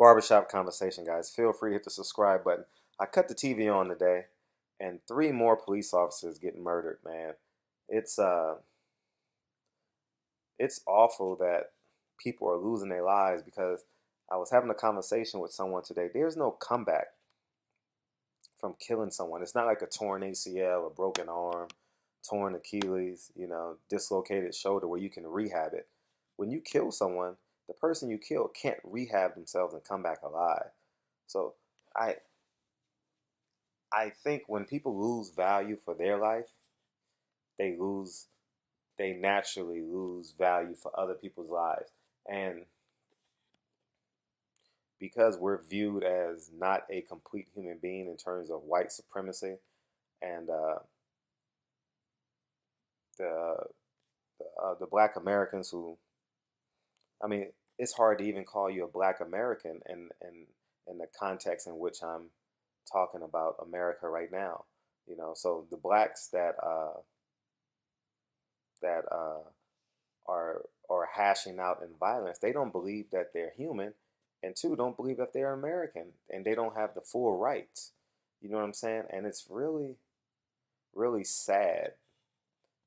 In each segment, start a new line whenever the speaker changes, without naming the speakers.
Barbershop conversation, guys. Feel free to hit the subscribe button. I cut the TV on today, and three more police officers getting murdered. Man, it's uh, it's awful that people are losing their lives because I was having a conversation with someone today. There's no comeback from killing someone. It's not like a torn ACL, a broken arm, torn Achilles, dislocated shoulder where you can rehab it. When you kill someone, the person you kill can't rehab themselves and come back alive. So I I think when people lose value for their life, they lose they naturally lose value for other people's lives. And because we're viewed as not a complete human being in terms of white supremacy and the the black Americans who, I mean, it's hard to even call you a black American in the context in which I'm talking about America right now. So the blacks that are hashing out in violence, they don't believe that they're human, and two, don't believe that they're American, and they don't have the full rights. You know what I'm saying? And it's really, really sad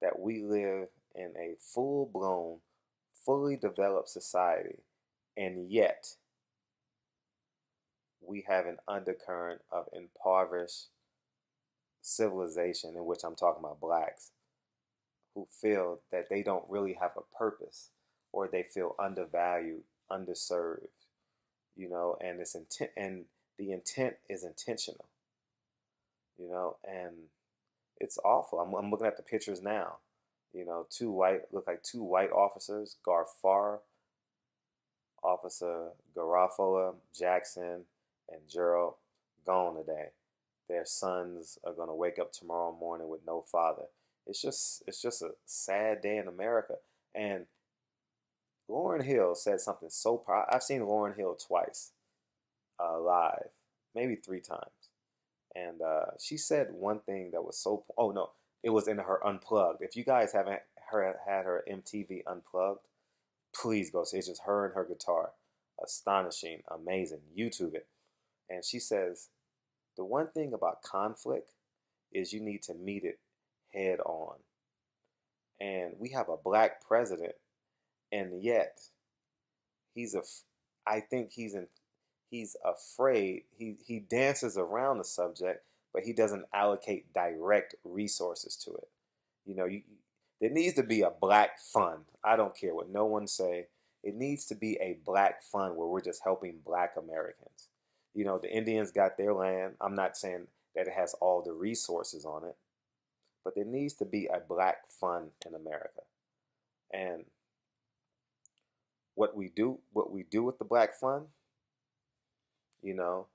that we live in a full blown, fully developed society, and yet we have an undercurrent of impoverished civilization in which I'm talking about blacks who feel that they don't really have a purpose or they feel undervalued, underserved, and it's intent and the intent is intentional, and it's awful. I'm looking at the pictures now. Two white officers, Garfar, Officer Garofalo, Jackson, and Gerald, gone today. Their sons are gonna wake up tomorrow morning with no father. It's just a sad day in America. And Lauryn Hill said something so powerful. I've seen Lauryn Hill twice live, maybe three times, and she said one thing that was so. Oh no, it was in her Unplugged. If you guys haven't had her MTV Unplugged, please go see. It's just her and her guitar. Astonishing, amazing. YouTube it. And she says the one thing about conflict is you need to meet it head on. And we have a black president, and yet he's a. I think he's afraid. He dances around the subject, but he doesn't allocate direct resources to it. There needs to be a black fund. I don't care what no one say. It needs to be a black fund where we're just helping black Americans. The Indians got their land. I'm not saying that it has all the resources on it, but there needs to be a black fund in America. And what we do with the black fund, you know,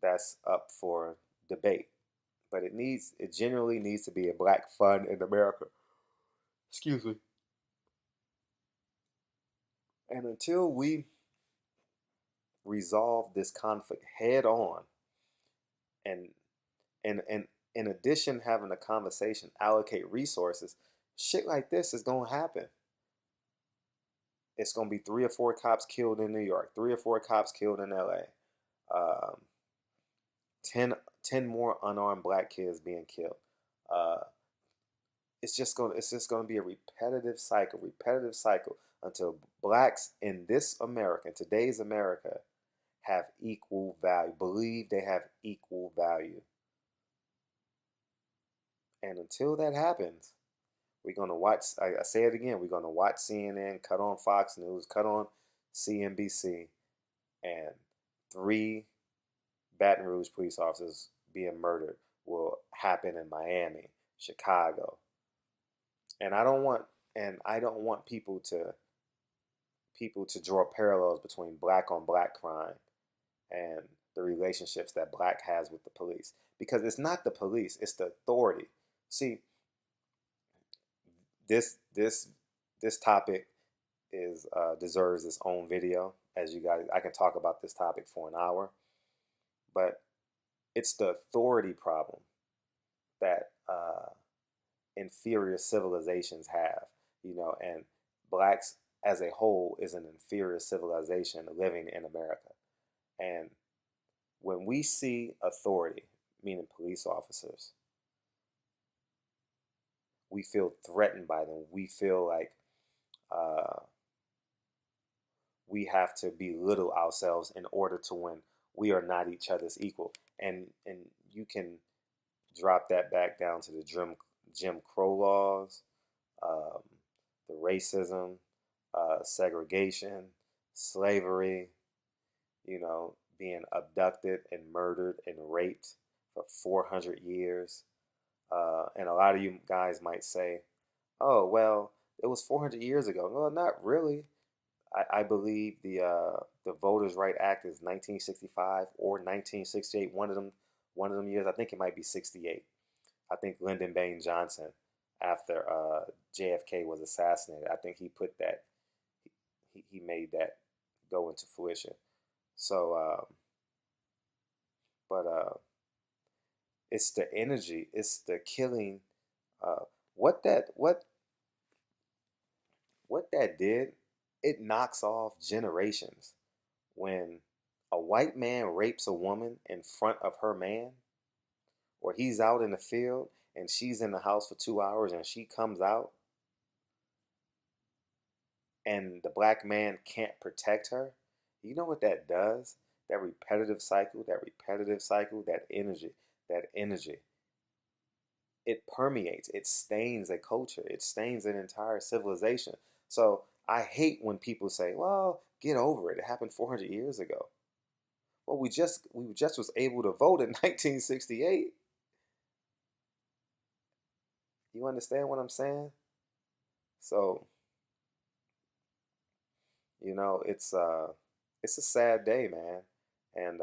that's up for debate. But it generally needs to be a black fund in America. Excuse me. And until we resolve this conflict head on, and and in addition having a conversation, allocate resources, shit like this is gonna happen. It's gonna be three or four cops killed in New York, three or four cops killed in LA, um, 10 more unarmed black kids being killed. Uh, it's just gonna be a repetitive cycle until blacks in this America, in today's America, have equal value, believe they have equal value. And until that happens, we're gonna watch. I say it again. We're gonna watch CNN, cut on Fox News, cut on CNBC, and three Baton Rouge police officers being murdered will happen in Miami, Chicago, and I don't want people to draw parallels between black on black crime and the relationships that black has with the police, because it's not the police, it's the authority. See, this this topic is deserves its own video. As you guys, I can talk about this topic for an hour, but it's the authority problem that inferior civilizations have, and blacks as a whole is an inferior civilization living in America. And when we see authority, meaning police officers, we feel threatened by them. We feel like uh, we have to belittle ourselves in order to win. We are not each other's equal. And you can drop that back down to the Jim Crow laws, um, the racism, segregation, slavery, being abducted and murdered and raped for 400 years. And a lot of you guys might say, oh, well, it was 400 years ago. No, not really. I believe the Voters' Right Act is 1965 or 1968. One of them years. I think it might be 68. I think Lyndon Baines Johnson, after JFK was assassinated, I think he put that he made that go into fruition. So, but it's the energy, it's the killing. Uh, what that did, it knocks off generations. When a white man rapes a woman in front of her man, or he's out in the field and she's in the house for 2 hours and she comes out and the black man can't protect her, you know what that does? That repetitive cycle, that energy, it permeates, it stains a culture, it stains an entire civilization. So I hate when people say, well, get over it. It happened 400 years ago. Well, we just was able to vote in 1968. You understand what I'm saying? So, it's a sad day, man. And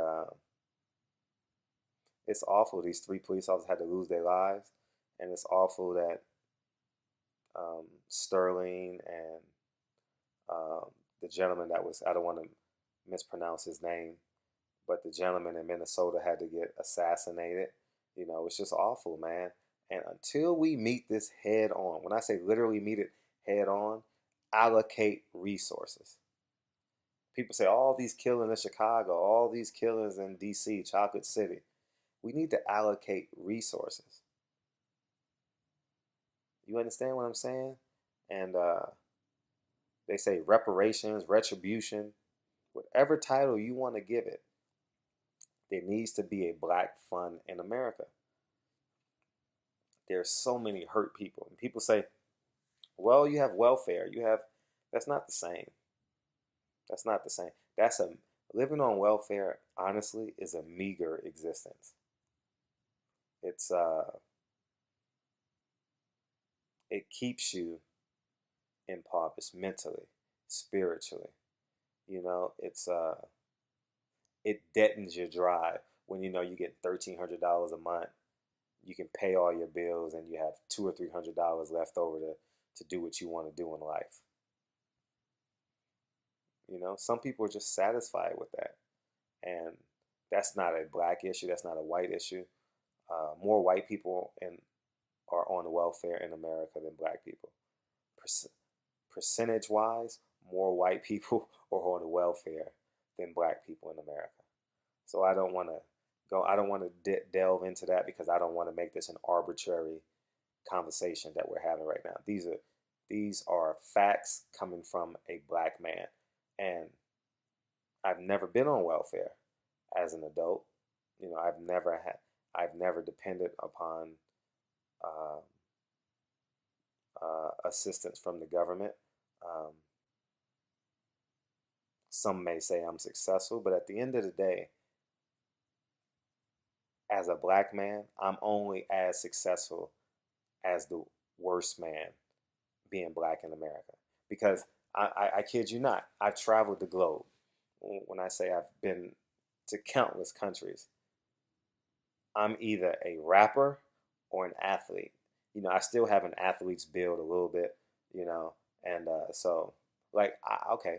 it's awful these three police officers had to lose their lives. And it's awful that Sterling and the gentleman that was, I don't want to mispronounce his name, but the gentleman in Minnesota had to get assassinated. It's just awful, man. And until we meet this head on, when I say literally meet it head on, allocate resources. People say all these killings in Chicago, all these killings in DC, Chocolate City. We need to allocate resources. You understand what I'm saying? And they say reparations, retribution, whatever title you want to give it, there needs to be a black fund in America. There's so many hurt people. And people say, well, you have welfare. That's not the same. That's not the same. Living on welfare, honestly, is a meager existence. It's, it keeps you impoverished mentally, spiritually. It deadens your drive when you get $1,300 a month. You can pay all your bills and you have $200 or $300 left over to do what you want to do in life. Some people are just satisfied with that, and that's not a black issue. That's not a white issue. More white people are on welfare in America than black people. Percentage wise, more white people are on welfare than black people in America. So I don't want to delve into that because I don't want to make this an arbitrary conversation that we're having right now. These are facts coming from a black man, and I've never been on welfare as an adult. I've never depended upon assistance from the government. Some may say I'm successful, but at the end of the day, as a black man, I'm only as successful as the worst man being black in America. Because I kid you not, I've traveled the globe. When I say I've been to countless countries, I'm either a rapper or an athlete. I still have an athlete's build a little bit, and so okay.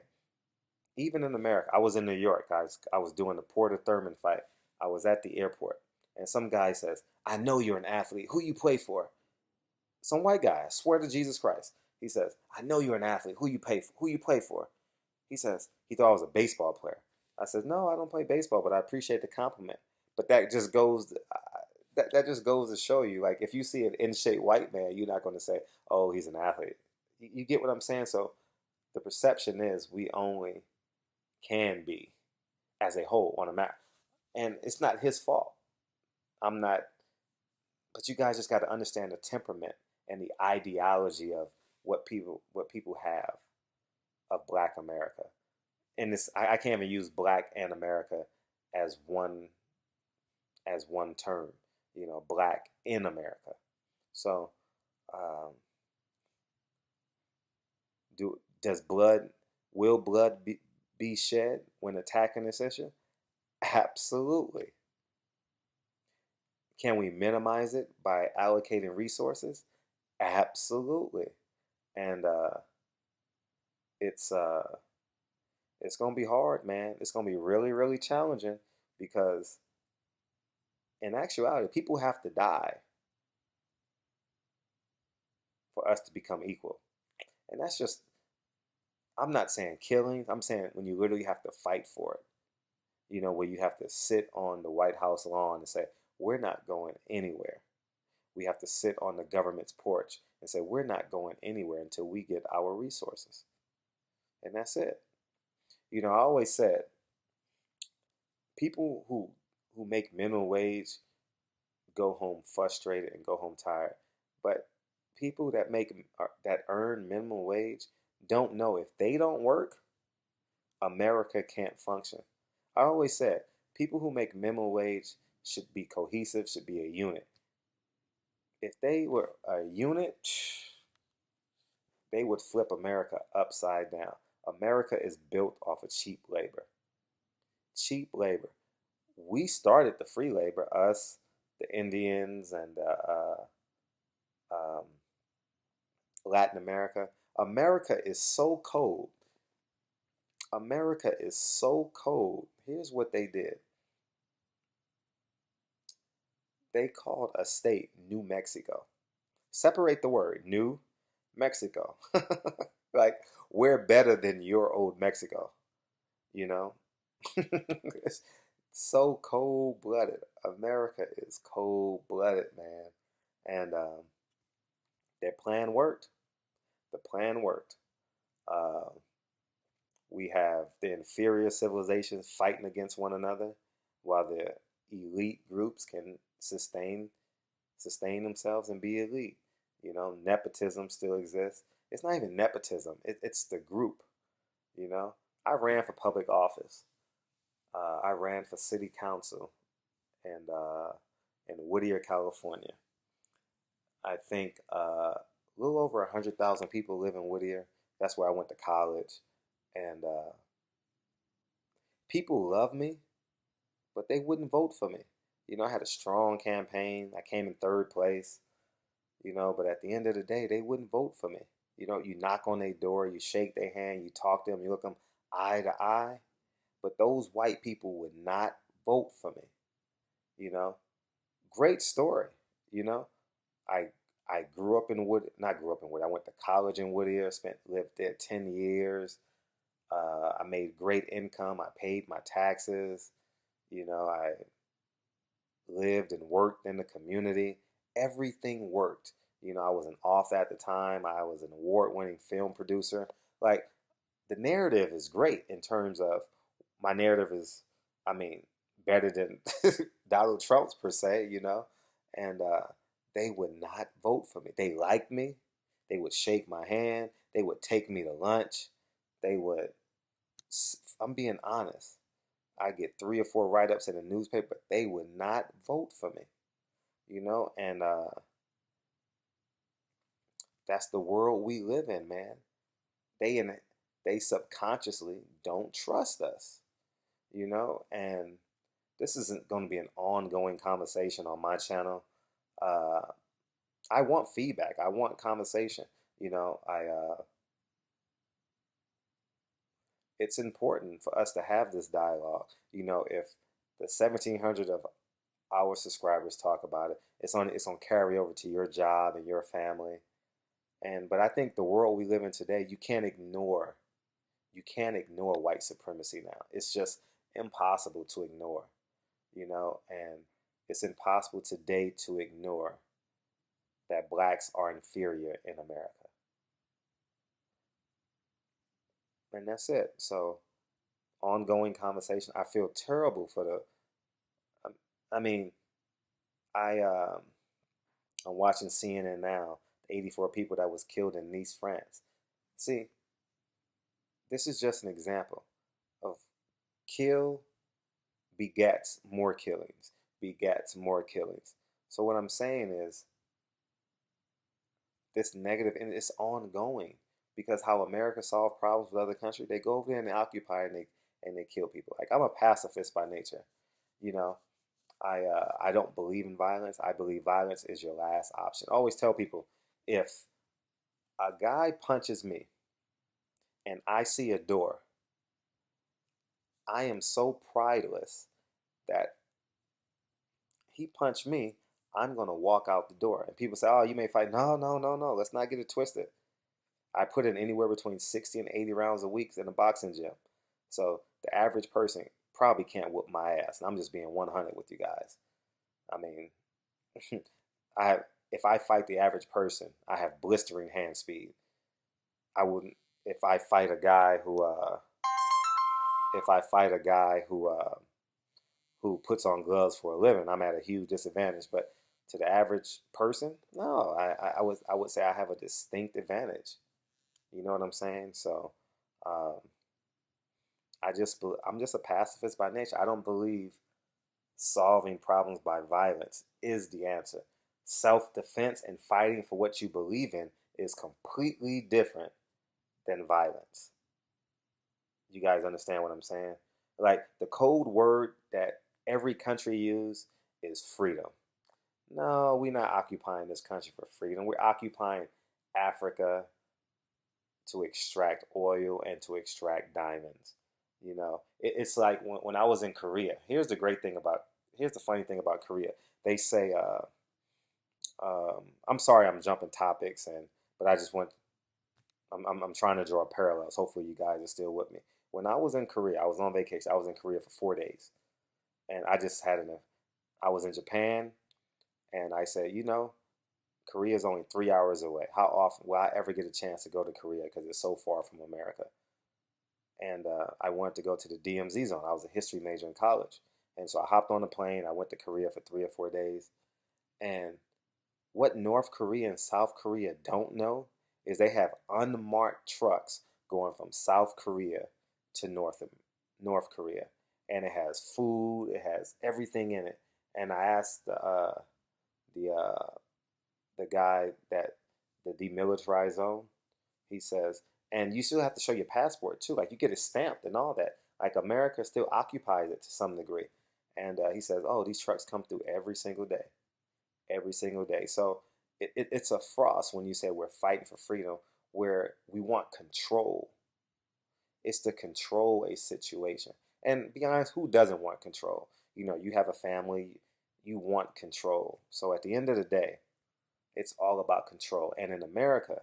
Even in America, I was in New York. I was doing the Porter Thurman fight. I was at the airport, and some guy says, "I know you're an athlete. Who you play for?" Some white guy. I swear to Jesus Christ. He says, I know you're an athlete. Who you play for? He says, he thought I was a baseball player. I said, no, I don't play baseball, but I appreciate the compliment. But that just goes to show you, like, if you see an in-shape white man, you're not going to say, oh, he's an athlete. You get what I'm saying? So the perception is we only can be as a whole on a map. And it's not his fault. I'm not, but you guys just got to understand the temperament and the ideology of what people have of Black America. And this, I can't even use Black and America as one term. Black in America. So, um, does will blood be shed when attacking this issue? Absolutely. Can we minimize it by allocating resources? Absolutely. And it's it's gonna be hard, man. It's gonna be really, really challenging because in actuality, people have to die for us to become equal. And that's just, I'm not saying killing, I'm saying when you literally have to fight for it. Where you have to sit on the White House lawn and say, we're not going anywhere. We have to sit on the government's porch and say, we're not going anywhere until we get our resources. And that's it. I always said, people who make minimum wage go home frustrated and go home tired. But people that earn minimum wage don't know if they don't work, America can't function. I always said people who make minimum wage should be cohesive, should be a unit. If they were a unit, they would flip America upside down. America is built off of cheap labor. Cheap labor. We started the free labor, us, the Indians, and um, Latin America. America is so cold. America is so cold. Here's what they did. They called a state New Mexico. Separate the word, New Mexico. Like, we're better than your old Mexico, you know? It's so cold-blooded. America is cold-blooded, man. And their plan worked. The plan worked. Uh, we have the inferior civilizations fighting against one another while the elite groups can sustain themselves and be elite. Nepotism still exists. It's not even nepotism. It's the group. I ran for public office. I ran for city council, and in Whittier, California. I think a little over 100,000 people live in Whittier. That's where I went to college, and people love me, but they wouldn't vote for me. I had a strong campaign. I came in third place. But at the end of the day, they wouldn't vote for me. You knock on their door, you shake their hand, you talk to them, you look them eye to eye. But those white people would not vote for me. You know, Great story. You know, I I grew up in Wood, not grew up in Wood. I went to college in Whittier, lived there 10 years. I made great income. I paid my taxes. I lived and worked in the community. Everything worked. I wasn't off at the time. I was an award-winning film producer. Like, the narrative is great in terms of my narrative is, I mean, better than Donald Trump's per se. And they would not vote for me. They liked me. They would shake my hand. They would take me to lunch. They would, I'm being honest. I get 3 or 4 write-ups in the newspaper, but they would not vote for me. And that's the world we live in, man. They they subconsciously don't trust us. And this isn't going to be an ongoing conversation on my channel. Uh, I want feedback. I want conversation. It's important for us to have this dialogue. If the 1,700 of our subscribers talk about it, it's on carry over to your job and your family. But I think the world we live in today, you can't ignore white supremacy now. It's just impossible to ignore, and it's impossible today to ignore that blacks are inferior in America. And that's it. So, ongoing conversation. I feel terrible for um, I mean, I I'm watching CNN now, the 84 people that was killed in Nice, France. See, this is just an example of kill begets more killings, begets more killings. So what I'm saying is this negative, and it's ongoing because how America solve problems with other countries, they go over there and they occupy and they kill people. Like I'm a pacifist by nature, you know. I don't believe in violence. I believe violence is your last option. I always tell people if a guy punches me and I see a door, I am so prideless that he punched me, I'm gonna walk out the door. And people say, "Oh, you may fight." No, no, no, no. Let's not get it twisted. I put in anywhere between 60 and 80 rounds a week in a boxing gym. So the average person probably can't whoop my ass. And I'm just being 100 with you guys. I mean, I have if I fight the average person, I have blistering hand speed. I wouldn't if I fight a guy who if I fight a guy who puts on gloves for a living, I'm at a huge disadvantage. But to the average person, no, I would say I have a distinct advantage. You know what I'm saying? So um, I'm just a pacifist by nature. I don't believe solving problems by violence is the answer. Self-defense and fighting for what you believe in is completely different than violence. You guys understand what I'm saying? Like the code word that every country use is freedom. No, we're not occupying this country for freedom. We're occupying Africa to extract oil and to extract diamonds. It's like when I was in Korea. Here's the funny thing about Korea. They say, I'm sorry, I'm jumping topics, but I just want, I'm trying to draw parallels. Hopefully, you guys are still with me. When I was in Korea, I was on vacation. I was in Korea for 4 days, and I was in Japan, and I said, Korea is only 3 hours away. How often will I ever get a chance to go to Korea because it's so far from America? And I wanted to go to the DMZ zone. I was a history major in college. And so I hopped on a plane. I went to Korea for 3 or 4 days. And what North Korea and South Korea don't know is they have unmarked trucks going from South Korea to North Korea. And it has food, it has everything in it. And I asked the guy that the demilitarized zone, he says, and you still have to show your passport too. Like you get it stamped and all that. Like America still occupies it to some degree. And he says, oh, these trucks come through every single day. Every single day. So it's a frost when you say we're fighting for freedom, where we want control. It's to control a situation. And be honest, who doesn't want control? You have a family, you want control. So at the end of the day, it's all about control. And in America,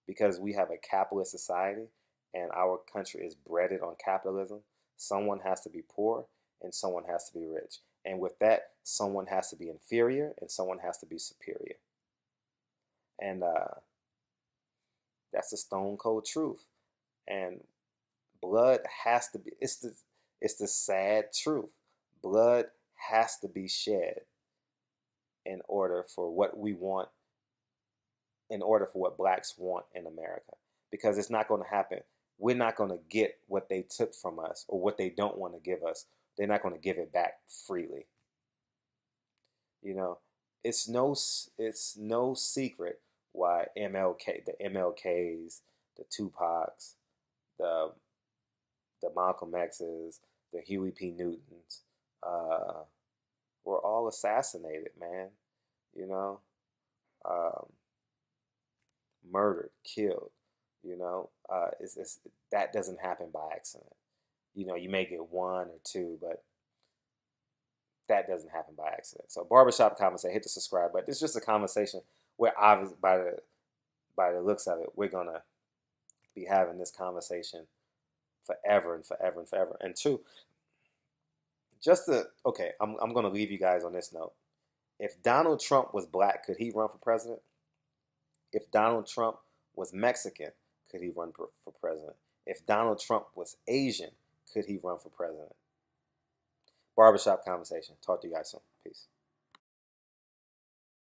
because we have a capitalist society and our country is breaded on capitalism, someone has to be poor and someone has to be rich. And with that, someone has to be inferior and someone has to be superior. And that's the stone cold truth. And blood has to be, it's the sad truth. Blood has to be shed in order for what we want, in order for what blacks want in America. Because it's not going to happen. We're not going to get what they took from us or what they don't want to give us. They're not going to give it back freely. It's no secret why the MLKs, the Tupacs, the Malcolm X's, the Huey P. Newtons, were all assassinated, man. You know, um, murdered, killed. That doesn't happen by accident. You may get one or two, but that doesn't happen by accident. So barbershop conversation, hit the subscribe button. It's just a conversation where obviously by the looks of it, we're going to be having this conversation forever and forever and forever. And two, okay, I'm going to leave you guys on this note. If Donald Trump was black, could he run for president? If Donald Trump was Mexican, could he run for president? If Donald Trump was Asian, could he run for president? Barbershop conversation. Talk to you guys soon. Peace.